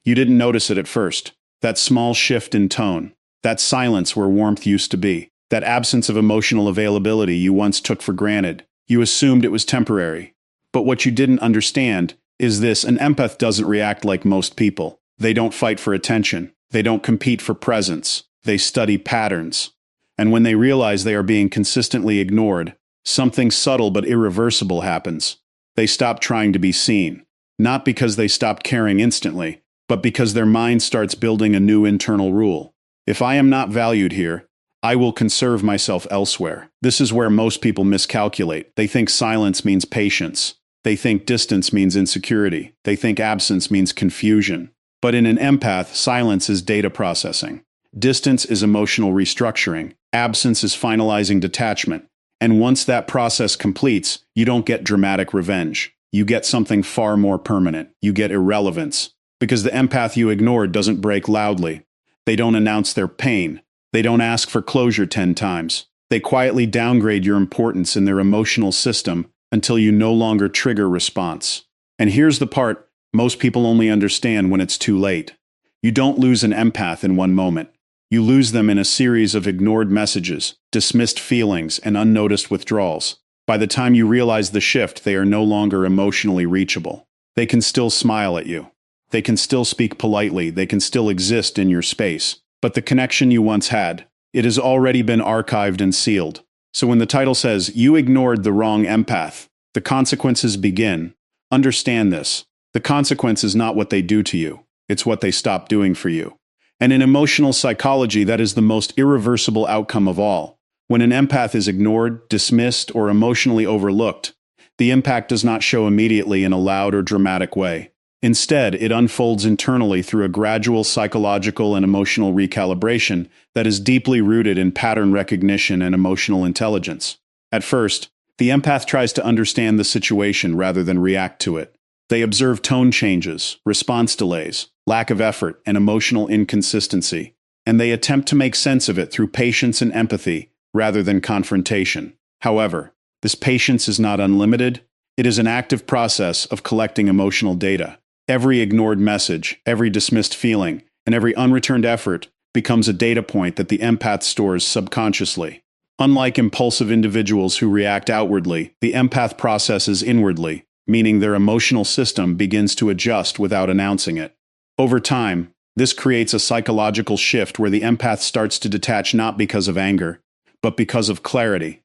You didn't notice it at first. That small shift in tone, that silence where warmth used to be, that absence of emotional availability you once took for granted. You assumed it was temporary. But what you didn't understand is this: an empath doesn't react like most people. They don't fight for attention. They don't compete for presence. They study patterns. And when they realize they are being consistently ignored, something subtle but irreversible happens. They stop trying to be seen. Not because they stopped caring instantly, but because their mind starts building a new internal rule. If I am not valued here, I will conserve myself elsewhere. This is where most people miscalculate. They think silence means patience. They think distance means insecurity. They think absence means confusion. But in an empath, silence is data processing. Distance is emotional restructuring. Absence is finalizing detachment. And once that process completes, you don't get dramatic revenge. You get something far more permanent. You get irrelevance. Because the empath you ignored doesn't break loudly. They don't announce their pain. They don't ask for closure 10 times. They quietly downgrade your importance in their emotional system until you no longer trigger response. And here's the part most people only understand when it's too late. You don't lose an empath in one moment. You lose them in a series of ignored messages, dismissed feelings, and unnoticed withdrawals. By the time you realize the shift, they are no longer emotionally reachable. They can still smile at you. They can still speak politely. They can still exist in your space. But the connection you once had, it has already been archived and sealed. So when the title says, "You ignored the wrong empath," the consequences begin. Understand this. The consequence is not what they do to you. It's what they stop doing for you. And in emotional psychology, that is the most irreversible outcome of all. When an empath is ignored, dismissed, or emotionally overlooked, the impact does not show immediately in a loud or dramatic way. Instead, it unfolds internally through a gradual psychological and emotional recalibration that is deeply rooted in pattern recognition and emotional intelligence. At first, the empath tries to understand the situation rather than react to it. They observe tone changes, response delays, lack of effort, and emotional inconsistency, and they attempt to make sense of it through patience and empathy rather than confrontation. However, this patience is not unlimited. It is an active process of collecting emotional data. Every ignored message, every dismissed feeling, and every unreturned effort becomes a data point that the empath stores subconsciously. Unlike impulsive individuals who react outwardly, the empath processes inwardly, meaning their emotional system begins to adjust without announcing it. Over time, this creates a psychological shift where the empath starts to detach not because of anger, but because of clarity.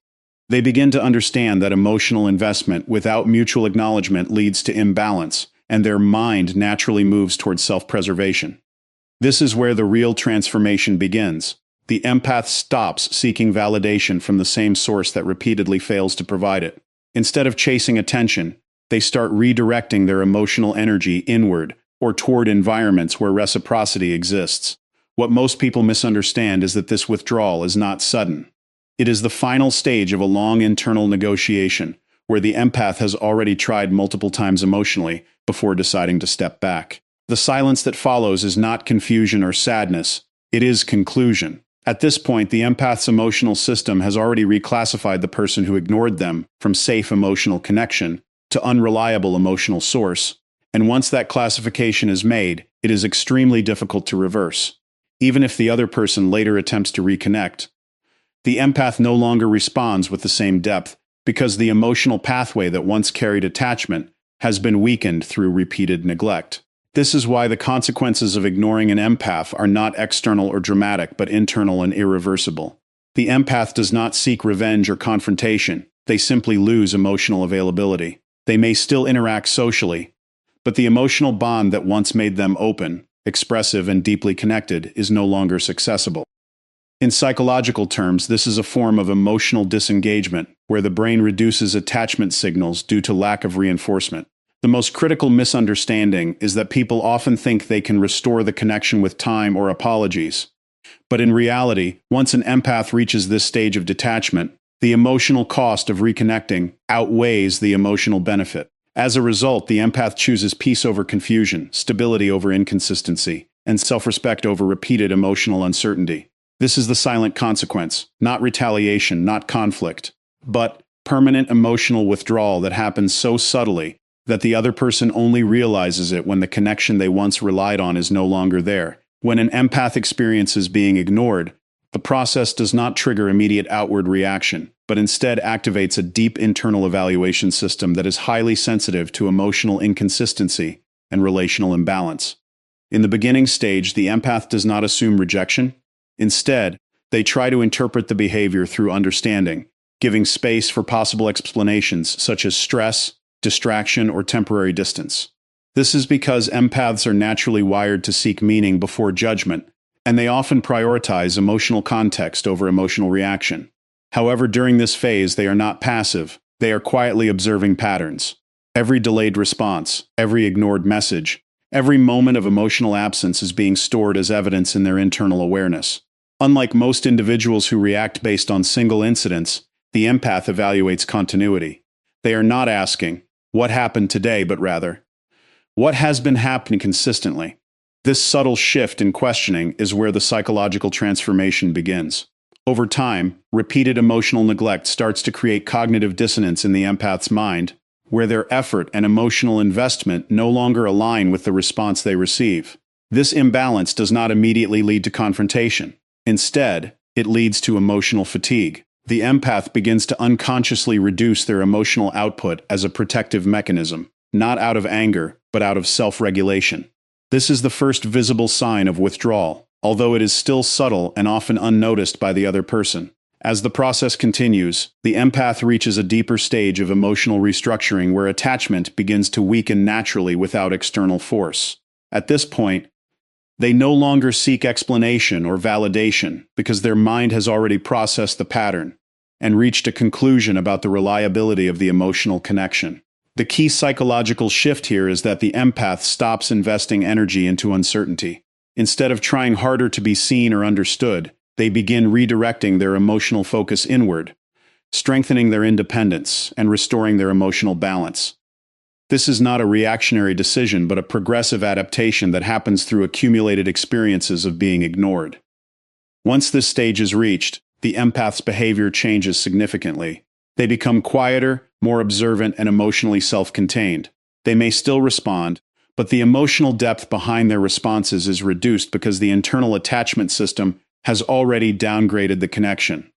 They begin to understand that emotional investment without mutual acknowledgement leads to imbalance, and their mind naturally moves towards self-preservation. This is where the real transformation begins. The empath stops seeking validation from the same source that repeatedly fails to provide it. Instead of chasing attention, they start redirecting their emotional energy inward or toward environments where reciprocity exists. What most people misunderstand is that this withdrawal is not sudden. It is the final stage of a long internal negotiation where the empath has already tried multiple times emotionally before deciding to step back. The silence that follows is not confusion or sadness, it is conclusion. At this point, the empath's emotional system has already reclassified the person who ignored them from safe emotional connection to unreliable emotional source, and once that classification is made, it is extremely difficult to reverse. Even if the other person later attempts to reconnect, the empath no longer responds with the same depth because the emotional pathway that once carried attachment has been weakened through repeated neglect. This is why the consequences of ignoring an empath are not external or dramatic, but internal and irreversible. The empath does not seek revenge or confrontation. They simply lose emotional availability. They may still interact socially, but the emotional bond that once made them open, expressive, and deeply connected is no longer accessible. In psychological terms, this is a form of emotional disengagement, where the brain reduces attachment signals due to lack of reinforcement. The most critical misunderstanding is that people often think they can restore the connection with time or apologies. But in reality, once an empath reaches this stage of detachment, the emotional cost of reconnecting outweighs the emotional benefit. As a result, the empath chooses peace over confusion, stability over inconsistency, and self-respect over repeated emotional uncertainty. This is the silent consequence, not retaliation, not conflict, but permanent emotional withdrawal that happens so subtly that the other person only realizes it when the connection they once relied on is no longer there. When an empath experiences being ignored, the process does not trigger immediate outward reaction, but instead activates a deep internal evaluation system that is highly sensitive to emotional inconsistency and relational imbalance. In the beginning stage, the empath does not assume rejection. Instead, they try to interpret the behavior through understanding, giving space for possible explanations such as stress, distraction, or temporary distance. This is because empaths are naturally wired to seek meaning before judgment, and they often prioritize emotional context over emotional reaction. However, during this phase, they are not passive. They are quietly observing patterns. Every delayed response, every ignored message, every moment of emotional absence is being stored as evidence in their internal awareness. Unlike most individuals who react based on single incidents, the empath evaluates continuity. They are not asking, "What happened today?" but rather, "What has been happening consistently?" This subtle shift in questioning is where the psychological transformation begins. Over time, repeated emotional neglect starts to create cognitive dissonance in the empath's mind, where their effort and emotional investment no longer align with the response they receive. This imbalance does not immediately lead to confrontation. Instead, it leads to emotional fatigue. The empath begins to unconsciously reduce their emotional output as a protective mechanism, not out of anger, but out of self-regulation. This is the first visible sign of withdrawal, although it is still subtle and often unnoticed by the other person. As the process continues, the empath reaches a deeper stage of emotional restructuring where attachment begins to weaken naturally without external force. At this point, they no longer seek explanation or validation because their mind has already processed the pattern and reached a conclusion about the reliability of the emotional connection. The key psychological shift here is that the empath stops investing energy into uncertainty. Instead of trying harder to be seen or understood, they begin redirecting their emotional focus inward, strengthening their independence and restoring their emotional balance. This is not a reactionary decision, but a progressive adaptation that happens through accumulated experiences of being ignored. Once this stage is reached, the empath's behavior changes significantly. They become quieter, more observant, and emotionally self-contained. They may still respond, but the emotional depth behind their responses is reduced because the internal attachment system has already downgraded the connection.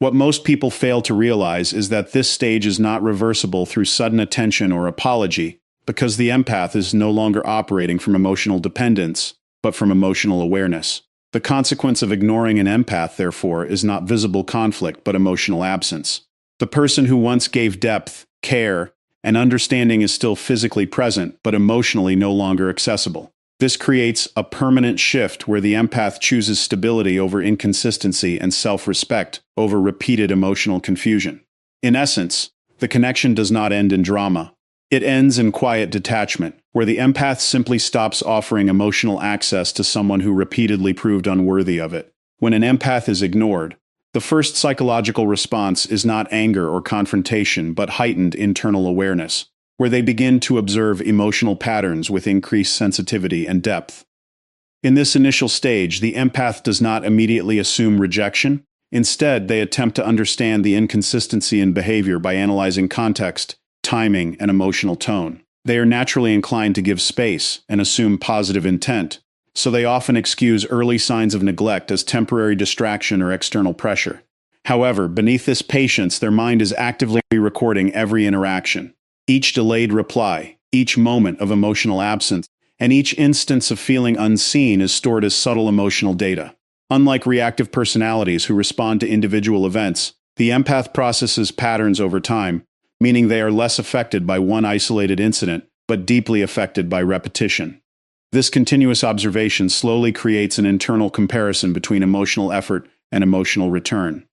What most people fail to realize is that this stage is not reversible through sudden attention or apology, because the empath is no longer operating from emotional dependence, but from emotional awareness. The consequence of ignoring an empath, therefore, is not visible conflict, but emotional absence. The person who once gave depth, care, and understanding is still physically present, but emotionally no longer accessible. This creates a permanent shift where the empath chooses stability over inconsistency and self-respect over repeated emotional confusion. In essence, the connection does not end in drama. It ends in quiet detachment, where the empath simply stops offering emotional access to someone who repeatedly proved unworthy of it. When an empath is ignored, the first psychological response is not anger or confrontation, but heightened internal awareness, where they begin to observe emotional patterns with increased sensitivity and depth. In this initial stage, the empath does not immediately assume rejection. Instead, they attempt to understand the inconsistency in behavior by analyzing context, timing, and emotional tone. They are naturally inclined to give space and assume positive intent, so they often excuse early signs of neglect as temporary distraction or external pressure. However, beneath this patience, their mind is actively recording every interaction. Each delayed reply, each moment of emotional absence, and each instance of feeling unseen is stored as subtle emotional data. Unlike reactive personalities who respond to individual events, the empath processes patterns over time, meaning they are less affected by one isolated incident, but deeply affected by repetition. This continuous observation slowly creates an internal comparison between emotional effort and emotional return.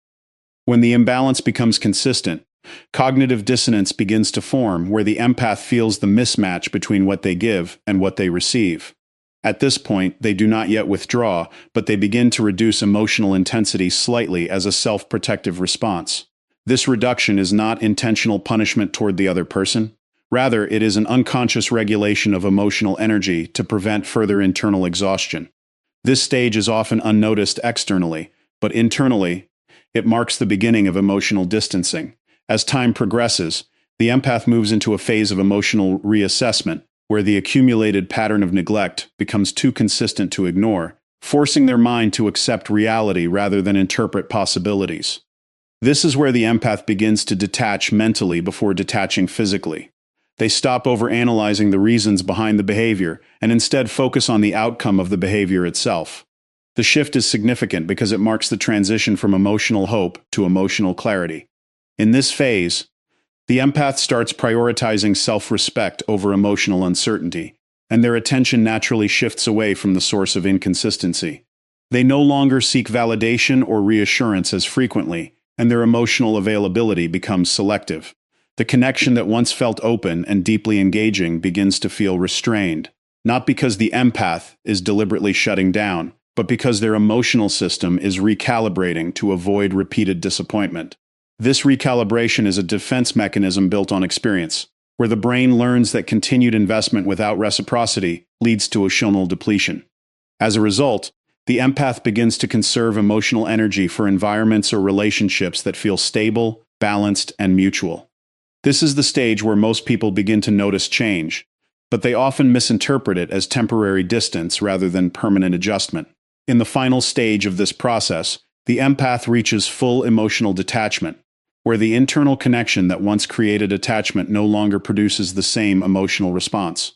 When the imbalance becomes consistent, cognitive dissonance begins to form where the empath feels the mismatch between what they give and what they receive. At this point, they do not yet withdraw, but they begin to reduce emotional intensity slightly as a self-protective response. This reduction is not intentional punishment toward the other person. Rather, it is an unconscious regulation of emotional energy to prevent further internal exhaustion. This stage is often unnoticed externally, but internally, it marks the beginning of emotional distancing. As time progresses, the empath moves into a phase of emotional reassessment, where the accumulated pattern of neglect becomes too consistent to ignore, forcing their mind to accept reality rather than interpret possibilities. This is where the empath begins to detach mentally before detaching physically. They stop overanalyzing the reasons behind the behavior and instead focus on the outcome of the behavior itself. The shift is significant because it marks the transition from emotional hope to emotional clarity. In this phase, the empath starts prioritizing self-respect over emotional uncertainty, and their attention naturally shifts away from the source of inconsistency. They no longer seek validation or reassurance as frequently, and their emotional availability becomes selective. The connection that once felt open and deeply engaging begins to feel restrained, not because the empath is deliberately shutting down, but because their emotional system is recalibrating to avoid repeated disappointment. This recalibration is a defense mechanism built on experience, where the brain learns that continued investment without reciprocity leads to emotional depletion. As a result, the empath begins to conserve emotional energy for environments or relationships that feel stable, balanced, and mutual. This is the stage where most people begin to notice change, but they often misinterpret it as temporary distance rather than permanent adjustment. In the final stage of this process, the empath reaches full emotional detachment, where the internal connection that once created attachment no longer produces the same emotional response.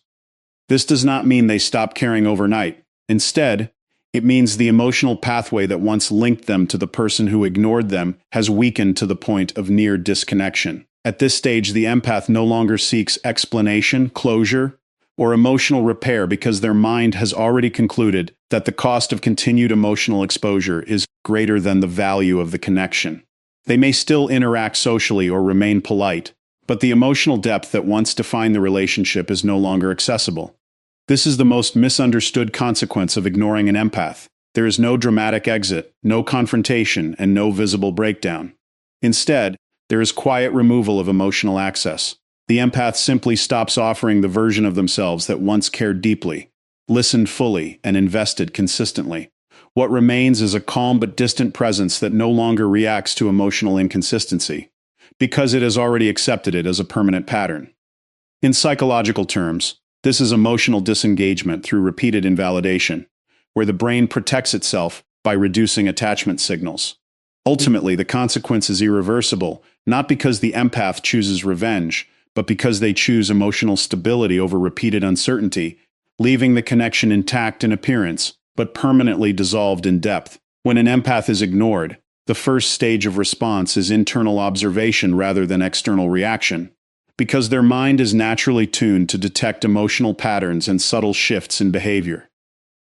This does not mean they stop caring overnight. Instead, it means the emotional pathway that once linked them to the person who ignored them has weakened to the point of near disconnection. At this stage, the empath no longer seeks explanation, closure, or emotional repair because their mind has already concluded that the cost of continued emotional exposure is greater than the value of the connection. They may still interact socially or remain polite, but the emotional depth that once defined the relationship is no longer accessible. This is the most misunderstood consequence of ignoring an empath. There is no dramatic exit, no confrontation, and no visible breakdown. Instead, there is quiet removal of emotional access. The empath simply stops offering the version of themselves that once cared deeply, listened fully, and invested consistently. What remains is a calm but distant presence that no longer reacts to emotional inconsistency, because it has already accepted it as a permanent pattern. In psychological terms, this is emotional disengagement through repeated invalidation, where the brain protects itself by reducing attachment signals. Ultimately, the consequence is irreversible, not because the empath chooses revenge, but because they choose emotional stability over repeated uncertainty, leaving the connection intact in appearance, but permanently dissolved in depth. When an empath is ignored, the first stage of response is internal observation rather than external reaction, because their mind is naturally tuned to detect emotional patterns and subtle shifts in behavior.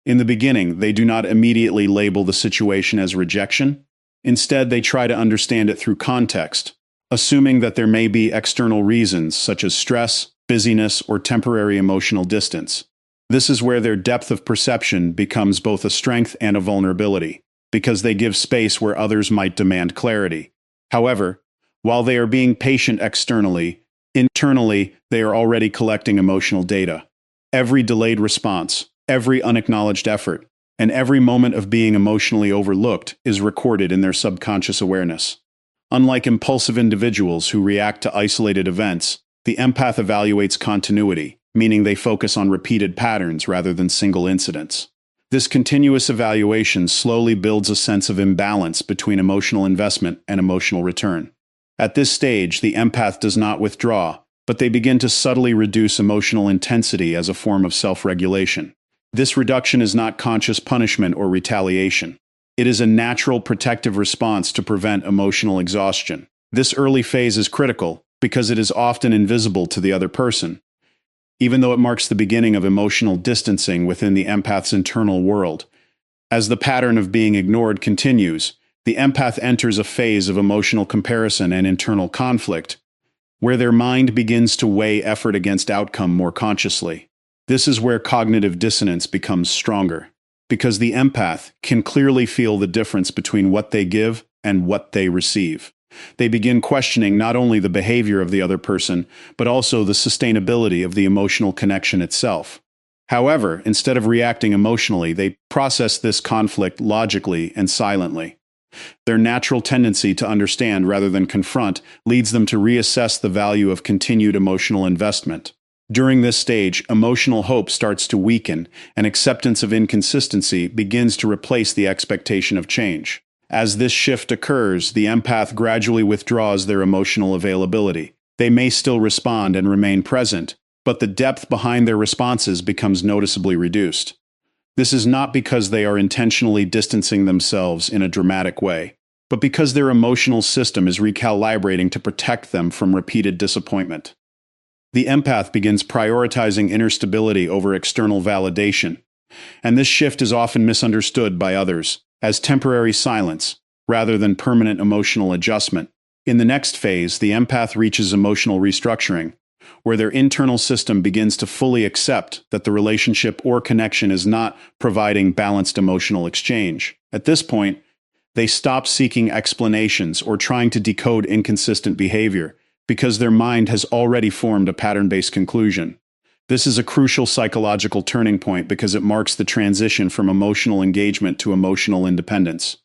In the beginning, they do not immediately label the situation as rejection. Instead, they try to understand it through context, assuming that there may be external reasons such as stress, busyness, or temporary emotional distance. This is where their depth of perception becomes both a strength and a vulnerability, because they give space where others might demand clarity. However, while they are being patient externally, internally they are already collecting emotional data. Every delayed response, every unacknowledged effort, and every moment of being emotionally overlooked is recorded in their subconscious awareness. Unlike impulsive individuals who react to isolated events, the empath evaluates continuity, meaning they focus on repeated patterns rather than single incidents. This continuous evaluation slowly builds a sense of imbalance between emotional investment and emotional return. At this stage, the empath does not withdraw, but they begin to subtly reduce emotional intensity as a form of self-regulation. This reduction is not conscious punishment or retaliation. It is a natural protective response to prevent emotional exhaustion. This early phase is critical because it is often invisible to the other person, even though it marks the beginning of emotional distancing within the empath's internal world. As the pattern of being ignored continues, the empath enters a phase of emotional comparison and internal conflict, where their mind begins to weigh effort against outcome more consciously. This is where cognitive dissonance becomes stronger, because the empath can clearly feel the difference between what they give and what they receive. They begin questioning not only the behavior of the other person, but also the sustainability of the emotional connection itself. However, instead of reacting emotionally, they process this conflict logically and silently. Their natural tendency to understand rather than confront leads them to reassess the value of continued emotional investment. During this stage, emotional hope starts to weaken, and acceptance of inconsistency begins to replace the expectation of change. As this shift occurs, the empath gradually withdraws their emotional availability. They may still respond and remain present, but the depth behind their responses becomes noticeably reduced. This is not because they are intentionally distancing themselves in a dramatic way, but because their emotional system is recalibrating to protect them from repeated disappointment. The empath begins prioritizing inner stability over external validation, and this shift is often misunderstood by others as temporary silence rather than permanent emotional adjustment. In the next phase, the empath reaches emotional restructuring, where their internal system begins to fully accept that the relationship or connection is not providing balanced emotional exchange. At this point, they stop seeking explanations or trying to decode inconsistent behavior, because their mind has already formed a pattern-based conclusion. This is a crucial psychological turning point because it marks the transition from emotional engagement to emotional independence.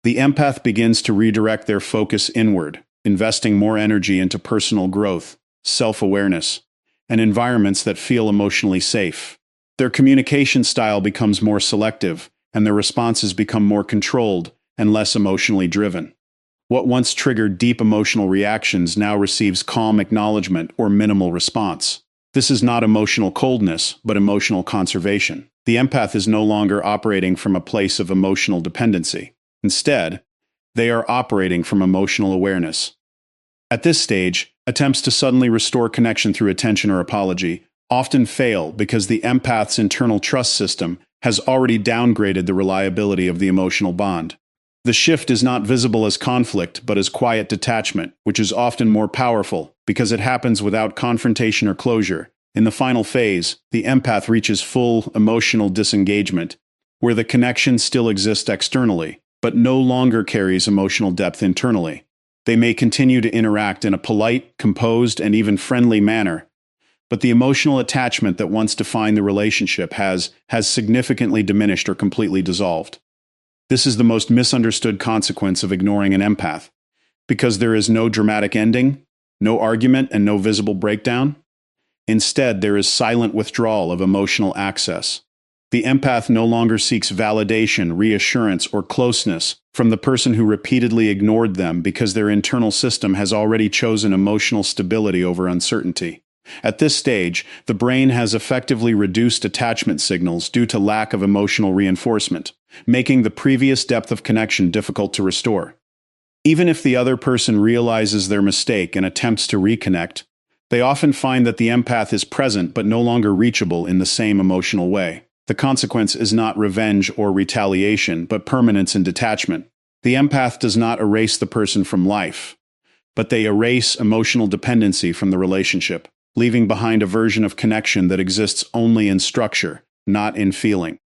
The empath begins to redirect their focus inward, investing more energy into personal growth, self-awareness, and environments that feel emotionally safe. Their communication style becomes more selective, and their responses become more controlled and less emotionally driven. What once triggered deep emotional reactions now receives calm acknowledgement or minimal response. This is not emotional coldness, but emotional conservation. The empath is no longer operating from a place of emotional dependency. Instead, they are operating from emotional awareness. At this stage, attempts to suddenly restore connection through attention or apology often fail because the empath's internal trust system has already downgraded the reliability of the emotional bond. The shift is not visible as conflict, but as quiet detachment, which is often more powerful because it happens without confrontation or closure. In the final phase, the empath reaches full emotional disengagement, where the connection still exists externally, but no longer carries emotional depth internally. They may continue to interact in a polite, composed, and even friendly manner, but the emotional attachment that once defined the relationship has significantly diminished or completely dissolved. This is the most misunderstood consequence of ignoring an empath, because there is no dramatic ending, no argument, and no visible breakdown. Instead, there is silent withdrawal of emotional access. The empath no longer seeks validation, reassurance, or closeness from the person who repeatedly ignored them because their internal system has already chosen emotional stability over uncertainty. At this stage, the brain has effectively reduced attachment signals due to lack of emotional reinforcement, making the previous depth of connection difficult to restore. Even if the other person realizes their mistake and attempts to reconnect, they often find that the empath is present but no longer reachable in the same emotional way. The consequence is not revenge or retaliation, but permanence and detachment. The empath does not erase the person from life, but they erase emotional dependency from the relationship, leaving behind a version of connection that exists only in structure, not in feeling.